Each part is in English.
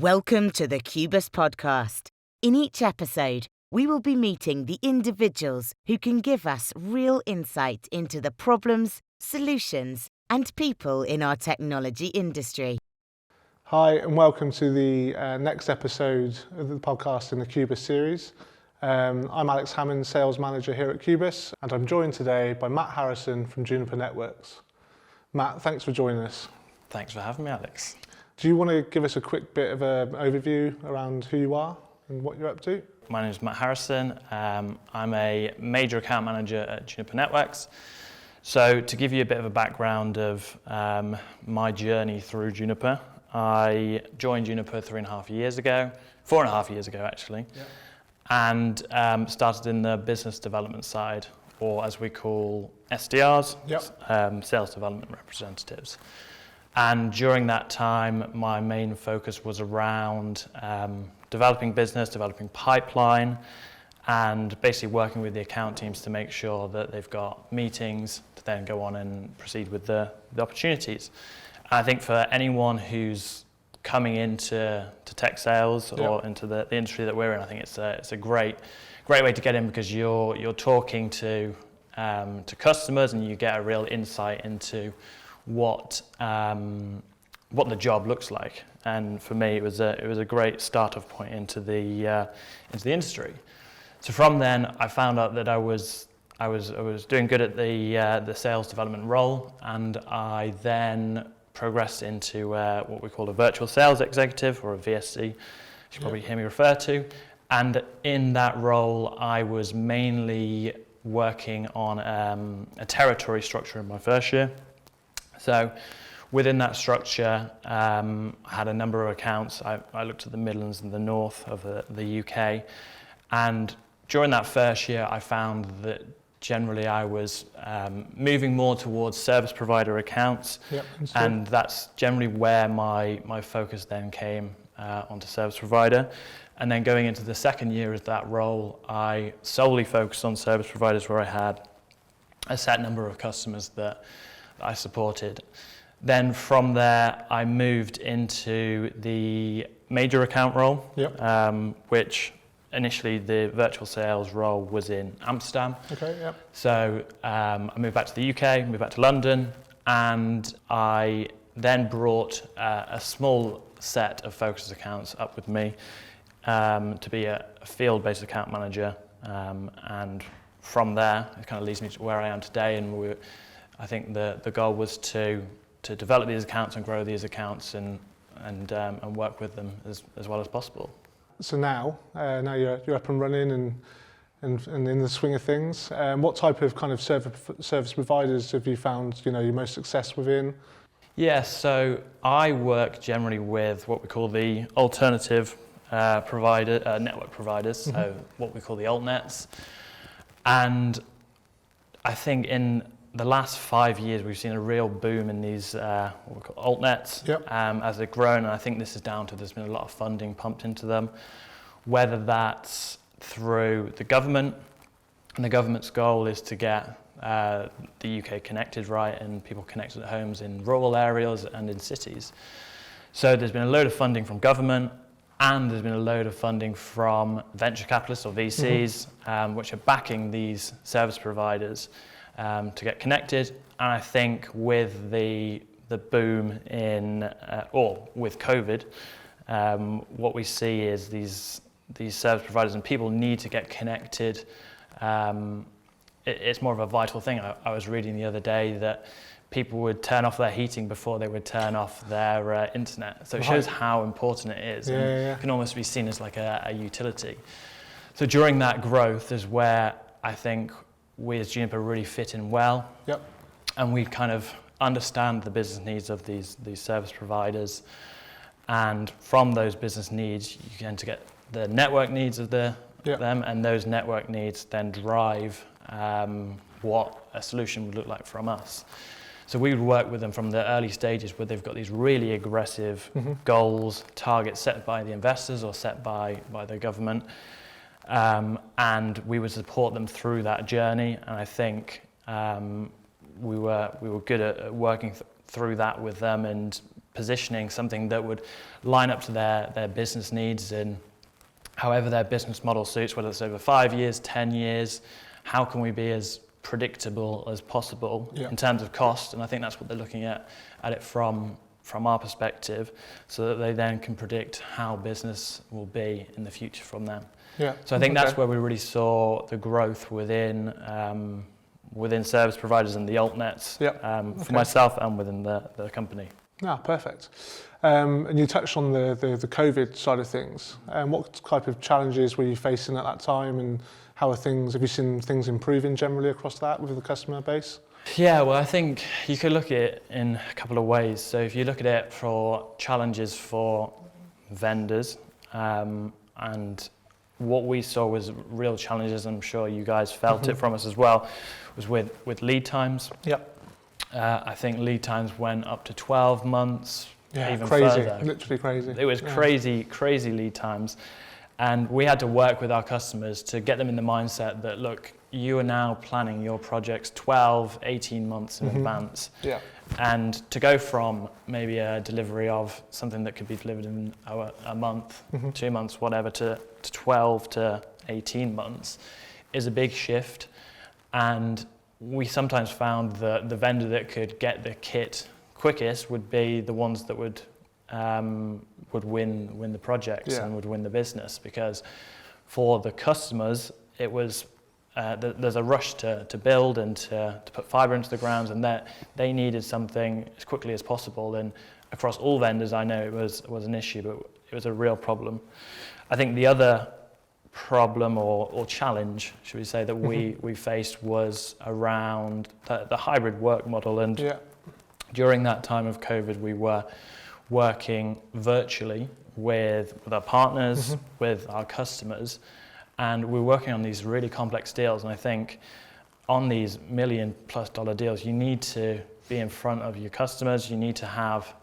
Welcome to the Kubus podcast. In each episode, we will be meeting the individuals who can give us real insight into the problems, solutions, and people in our technology industry. Hi, and welcome to the next episode of the podcast in the Kubus series. I'm Alex Hammond, Sales Manager here at Kubus, and I'm joined today by Matt Harrison from Juniper Networks. Matt, thanks for joining us. Thanks for having me, Alex. Do you want to give us a quick bit of an overview around who you are and what you're up to? My name is Matt Harrison. I'm a major account manager at Juniper Networks. So to give you a bit of a background of my journey through Juniper, I joined Juniper 4.5 years ago actually, yep. And started in the business development side, or as we call SDRs, yep. Sales development representatives. And during that time, my main focus was around developing business, developing pipeline, and basically working with the account teams to make sure that they've got meetings to then go on and proceed with the opportunities. And I think for anyone who's coming into tech sales or into the industry that we're in, I think it's a great way to get in, because you're talking to customers and you get a real insight into what the job looks like. And for me, it was a great start-off point into the industry. So from then, I found out that I was doing good at the sales development role, and I then progressed into what we call a virtual sales executive, or a VSC, you should probably hear me refer to. And in that role, I was mainly working on a territory structure in my first year. So within that structure, I had a number of accounts. I looked at the Midlands and the north of the UK. And during that first year, I found that generally I was moving more towards service provider accounts. Yep, and that's generally where my focus then came onto service provider. And then going into the second year of that role, I solely focused on service providers, where I had a set number of customers that I supported. Then from there, I moved into the major account role, yep. Which initially the virtual sales role was in Amsterdam. Okay, yep. So I moved back to the UK, moved back to London, and I then brought a small set of focus accounts up with me to be a field-based account manager. And from there, it kind of leads me to where I am today. And I think the goal was to develop these accounts and grow these accounts and work with them as well as possible. So now you're up and running and in the swing of things. What type of kind of service providers have you found your most success within? Yeah, so I work generally with what we call the alternative network providers, mm-hmm. So what we call the Altnets. And I think in the last 5 years, we've seen a real boom in these what we call Altnets, yep. As they've grown. And I think this is down to there's been a lot of funding pumped into them, whether that's through the government. And the government's goal is to get the UK connected, right, and people connected at homes in rural areas and in cities. So there's been a load of funding from government, and there's been a load of funding from venture capitalists, or VCs, mm-hmm. Which are backing these service providers to get connected. And I think with the boom or with COVID, what we see is these service providers, and people need to get connected. It's more of a vital thing. I was reading the other day that people would turn off their heating before they would turn off their internet. So it shows how important it is. It can almost be seen as like a utility. So during that growth is where I think we as Juniper really fit in well. Yep. And we kind of understand the business needs of these service providers. And from those business needs, you tend to get the network needs of them, and those network needs then drive what a solution would look like from us. So we would work with them from the early stages, where they've got these really aggressive mm-hmm. goals, targets set by the investors or set by the government. And we would support them through that journey. And I think we were good at working through that with them and positioning something that would line up to their business needs and however their business model suits, whether it's over 5 years, 10 years, how can we be as predictable as possible in terms of cost? And I think that's what they're looking at it from our perspective, so that they then can predict how business will be in the future from them. Yeah. So I think that's where we really saw the growth within service providers and the Altnets for myself and within the company. Perfect. And you touched on the COVID side of things. What type of challenges were you facing at that time, and how are things? Have you seen things improving generally across that with the customer base? Yeah, well, I think you could look at it in a couple of ways. So if you look at it for challenges for vendors, and what we saw was real challenges, I'm sure you guys felt it from us as well, was with lead times. Yep. I think lead times went up to 12 months, even crazy, further. Literally crazy. It was crazy lead times. And we had to work with our customers to get them in the mindset that, look, you are now planning your projects 12, 18 months in advance. Yeah. And to go from maybe a delivery of something that could be delivered in a month, 2 months, whatever, to 12 to 18 months is a big shift. And we sometimes found that the vendor that could get the kit quickest would be the ones that would win the projects and would win the business, because for the customers it was there's a rush to build and to put fibre into the ground, and that they needed something as quickly as possible. And across all vendors, I know it was an issue, but it was a real problem. I think the other problem or challenge, should we say, that we faced was around the hybrid work model. And during that time of COVID, we were working virtually with our partners, with our customers, and we're working on these really complex deals. And I think on these $1 million+ deals, you need to be in front of your customers. You need to have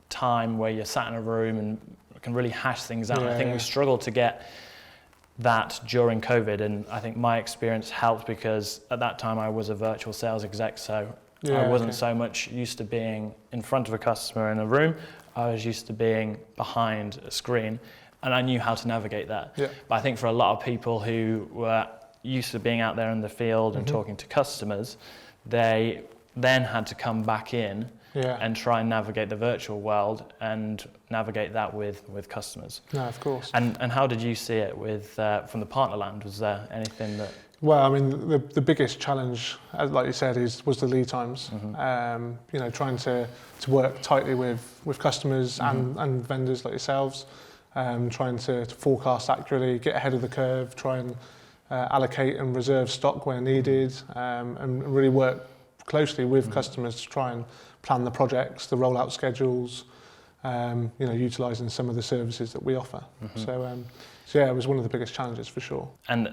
time where you're sat in a room and can really hash things out. I think we struggled to get that during COVID, and I think my experience helped, because at that time I was a virtual sales exec, so I wasn't so much used to being in front of a customer in a room. I was used to being behind a screen, and I knew how to navigate that. But I think for a lot of people who were used to being out there in the field and talking to customers, they then had to come back in and try and navigate the virtual world and navigate that with customers. No, of course. And how did you see it with from the partner land? Was there anything that? Well, I mean, the biggest challenge, like you said, was the lead times. Trying to work tightly with customers and vendors like yourselves, trying to forecast accurately, get ahead of the curve, try and allocate and reserve stock where needed, and really work closely with customers to try and plan the projects, the rollout schedules, utilising some of the services that we offer. So it was one of the biggest challenges for sure. And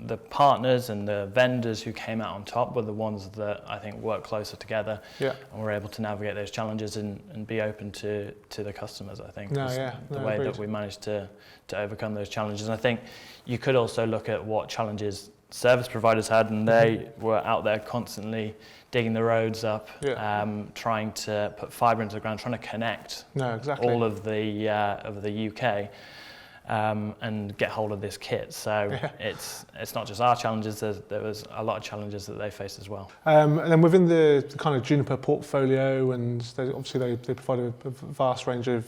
the partners and the vendors who came out on top were the ones that I think worked closer together and were able to navigate those challenges and be open to the customers, I think. The way agreed. that we managed to overcome those challenges. And I think you could also look at what challenges service providers had, and they were out there constantly digging the roads up, trying to put fibre into the ground, trying to connect all of the UK. And get hold of this kit. So it's not just our challenges, there was a lot of challenges that they faced as well. And then within the kind of Juniper portfolio, and they provide a vast range of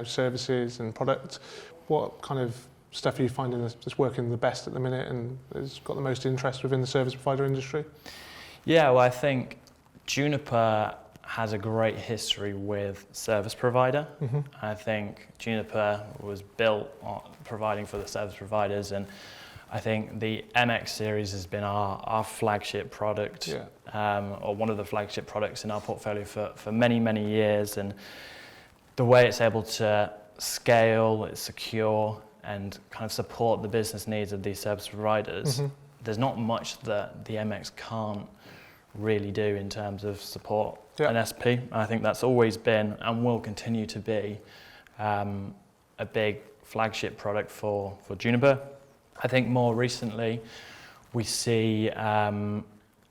services and products. What kind of stuff are you finding that's working the best at the minute and has got the most interest within the service provider industry? Yeah, well, I think Juniper has a great history with service provider. I think Juniper was built on providing for the service providers, and I think the MX series has been our flagship product, or one of the flagship products in our portfolio for many, many years. And the way it's able to scale, it's secure, and kind of support the business needs of these service providers, there's not much that the MX can't really do in terms of support an SP. I think that's always been and will continue to be a big flagship product for Juniper. I think more recently we see a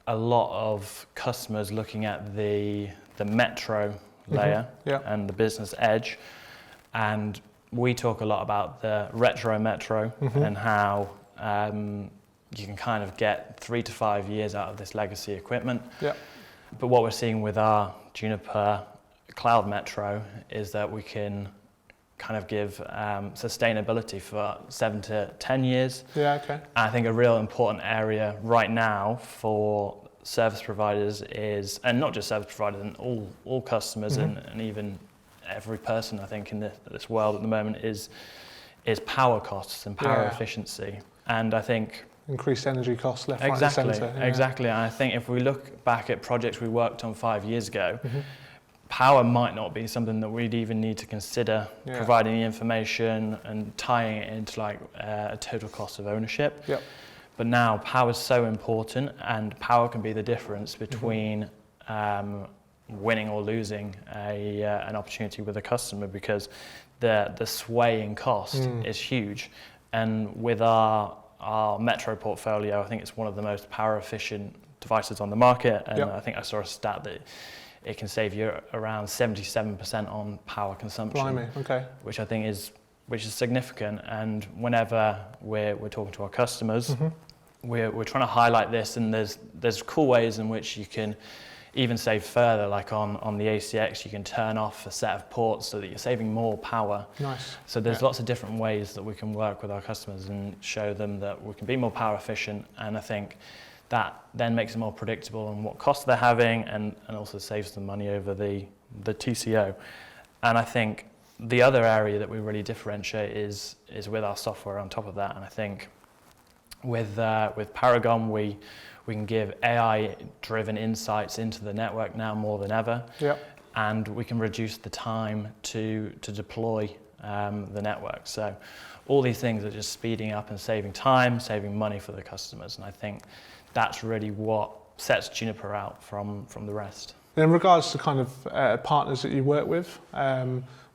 lot of customers looking at the metro layer Yeah. and the business edge. And we talk a lot about the retro metro and how you can kind of get 3 to 5 years out of this legacy equipment. Yeah. But what we're seeing with our Juniper Cloud Metro is that we can kind of give sustainability for 7 to 10 years. Yeah, okay. And I think a real important area right now for service providers is, and not just service providers, and all customers and even every person I think in this world at the moment is power costs and power efficiency. And I think increased energy costs left, right and centre. Yeah. Exactly. And I think if we look back at projects we worked on 5 years ago, power might not be something that we'd even need to consider providing the information and tying it into like a total cost of ownership. Yep. But now power is so important, and power can be the difference between winning or losing an opportunity with a customer, because the sway in cost is huge. And with our Metro portfolio, I think it's one of the most power efficient devices on the market, and I think I saw a stat that it can save you around 77% on power consumption. Blimey, okay. Which I think is significant. And whenever we're talking to our customers, we're trying to highlight this, and there's cool ways in which you can even save further, like on the ACX you can turn off a set of ports so that you're saving more power. Nice. So there's lots of different ways that we can work with our customers and show them that we can be more power efficient, and I think that then makes it more predictable on what costs they're having, and also saves them money over the TCO. And I think the other area that we really differentiate is with our software on top of that. And I think with Paragon we can give AI-driven insights into the network now more than ever. Yep. And we can reduce the time to deploy the network. So all these things are just speeding up and saving time, saving money for the customers. And I think that's really what sets Juniper out from the rest. In regards to kind of partners that you work with,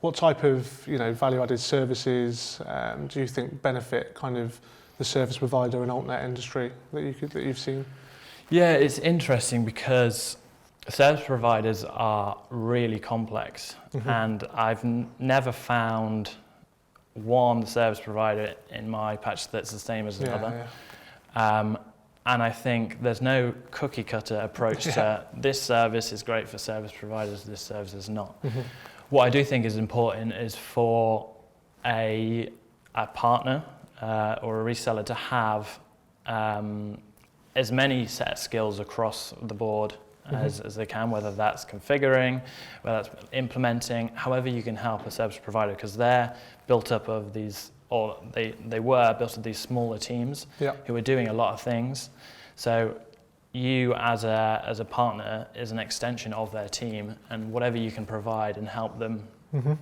what type of value-added services do you think benefit kind of the service provider and Altnet industry that you've seen? Yeah, it's interesting because service providers are really complex, and I've never found one service provider in my patch that's the same as another. And I think there's no cookie cutter approach to this service is great for service providers, this service is not. What I do think is important is for a partner or a reseller to have as many set of skills across the board as they can, whether that's configuring, whether that's implementing, however you can help a service provider, because they're built up of these, or they were built of these smaller teams who are doing a lot of things. So you as a partner is an extension of their team, and whatever you can provide and help them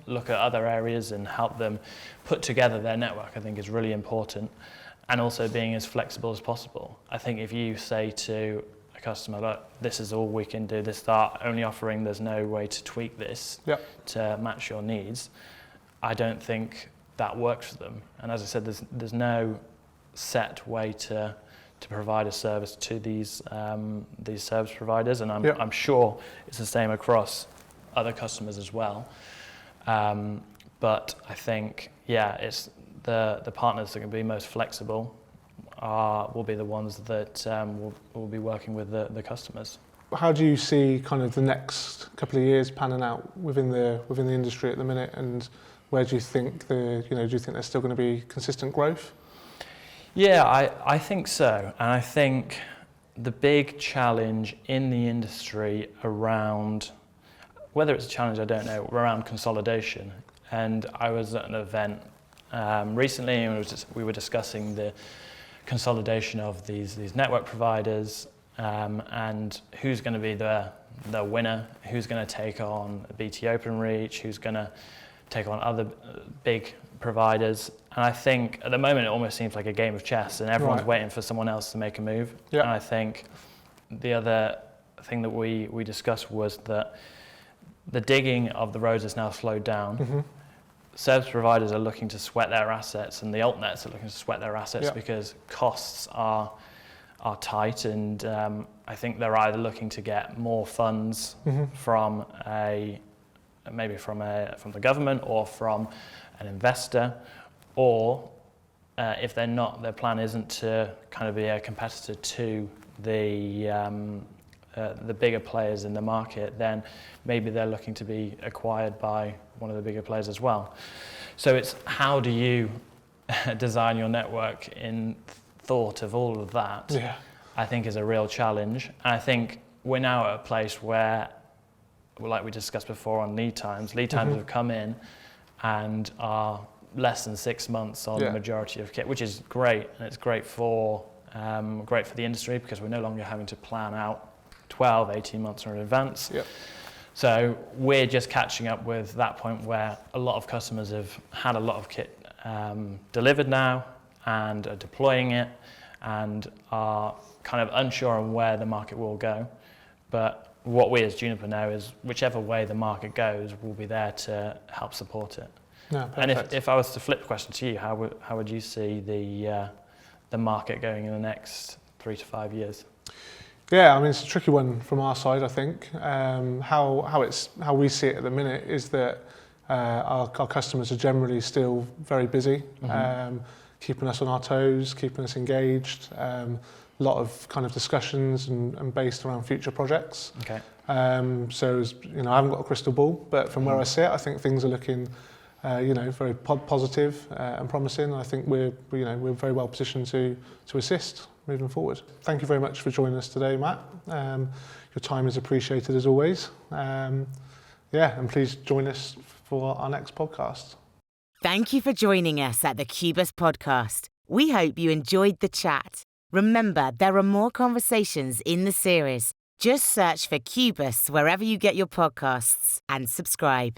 look at other areas and help them put together their network, I think is really important. And also being as flexible as possible. I think if you say to a customer, look, this is all we can do, this is our only offering, there's no way to tweak this to match your needs, I don't think that works for them. And as I said, there's no set way to provide a service to these service providers, and I'm sure it's the same across other customers as well. But I think, it's the partners that can be most flexible will be the ones that will be working with the customers. How do you see kind of the next couple of years panning out within the industry at the minute, and where do you think do you think there's still going to be consistent growth? Yeah, I think so. And I think the big challenge in the industry around, whether it's a challenge, I don't know, around consolidation. And I was at an event recently, and we were discussing the consolidation of these network providers and who's going to be the winner, who's going to take on BT OpenReach, who's going to take on other big providers. And I think at the moment it almost seems like a game of chess, and everyone's waiting for someone else to make a move. And I think the other thing that we discussed was that the digging of the roads has now slowed down. Service providers are looking to sweat their assets, and the Altnets are looking to sweat their assets because costs are tight, and I think they're either looking to get more funds from a maybe from the government or from an investor, or if they're not, their plan isn't to kind of be a competitor to the bigger players in the market, then maybe they're looking to be acquired by one of the bigger players as well. So it's how do you design your network in thought of all of that, I think is a real challenge. And I think we're now at a place where, like we discussed before on lead times have come in and are less than 6 months on the majority of kit, which is great, and it's great for the industry because we're no longer having to plan out 12, 18 months in advance. So we're just catching up with that point where a lot of customers have had a lot of kit delivered now and are deploying it and are kind of unsure on where the market will go. But what we as Juniper know is whichever way the market goes, we'll be there to help support it. And if I was to flip the question to you, how would you see the market going in the next 3 to 5 years? Yeah, I mean, it's a tricky one from our side, I think. How we see it at the minute is that our customers are generally still very busy, keeping us on our toes, keeping us engaged. A lot of kind of discussions and based around future projects. So, I haven't got a crystal ball, but from where I sit, I think things are looking, very positive and promising. I think we're very well positioned to assist moving forward. Thank you very much for joining us today, Matt. Your time is appreciated as always. And please join us for our next podcast. Thank you for joining us at the Kubus podcast. We hope you enjoyed the chat. Remember, there are more conversations in the series. Just search for Kubus wherever you get your podcasts and subscribe.